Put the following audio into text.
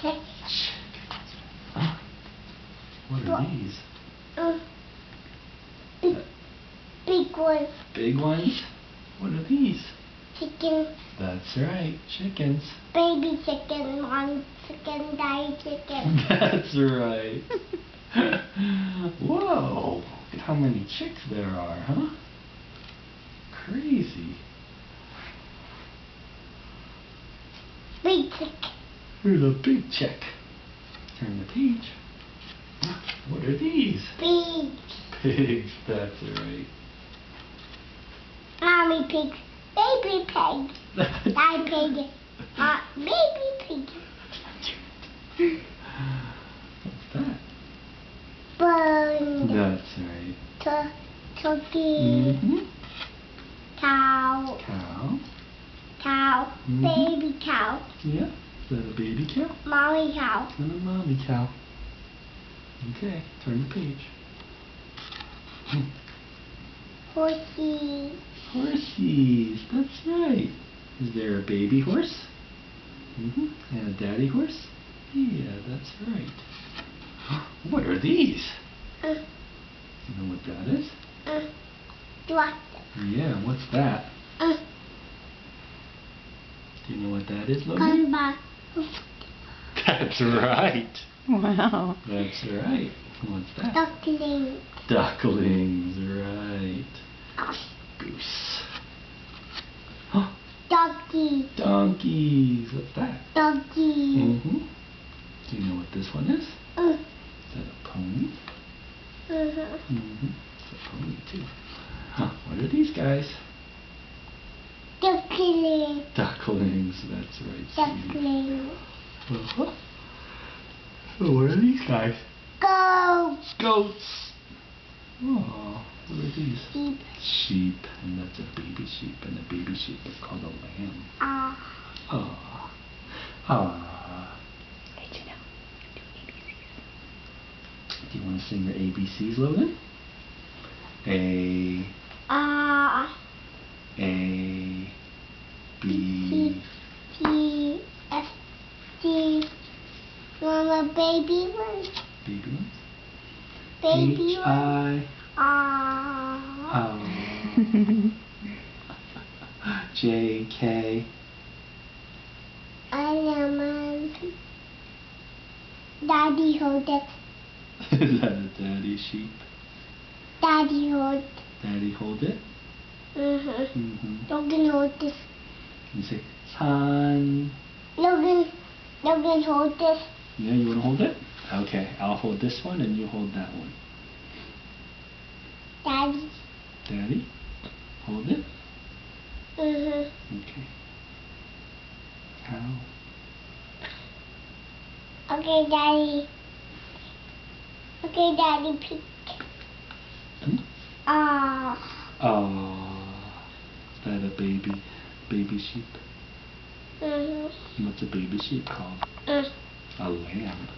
Chickens. Huh? What are these? Big ones. Big ones? What are these? Chicken. That's right, chickens. Baby chicken, mom chicken, daddy chicken. That's right. Whoa, look at how many chicks there are, huh? Crazy. Big chick. Here's a big chick. Turn the page. What are these? Pigs. Pigs, that's right. Mommy pig. Baby pig. Daddy pig. Baby pig. What's that? Bird. That's right. Turkey. Mm-hmm. Cow. Cow. Cow. Mhm. Baby cow. Yeah. Is that a baby cow? Mommy cow. And a mommy cow. Okay, turn the page. Horsey. Horsies, that's right. Is there a baby horse? Mm-hmm. And a daddy horse? Yeah, that's right. What are these? Uh, You know what that is? What? Yeah, what's that? Uh, Do you know what that is, Logan? Come back. That's right. Wow. That's right. What's that? Duckling. Ducklings, right. Goose. Donkey. Donkeys, what's that? Donkey. Mm-hmm. Do you know what this one is? Uh, Is that a pony? Mm-hmm. It's a pony too. What are these guys? Duckling. Ducklings, that's right. Steve. Duckling. Uh-huh. So what are these guys? Go. Goats. Oh, what are these? Sheep. Sheep, and that's a baby sheep, and the baby sheep is called a lamb. Ah. Ah. Did you know? Do ABCs. Do you want to sing your ABCs, Logan? A, B. T, F, G. Mama, baby one. Baby ones? Baby one. H, Ah. I, J, K. I am Daddy hold it. Is that a daddy sheep? Daddy hold. Daddy hold it? Mm-hmm. Logan hold this. You say, son. Logan hold this. Yeah, you want to hold it? Okay, I'll hold this one and you hold that one. Daddy. Daddy, hold it. Okay. Cow. Okay, Daddy. Okay, Daddy, pick. Is that a baby sheep? What's a baby sheep called? A lamb.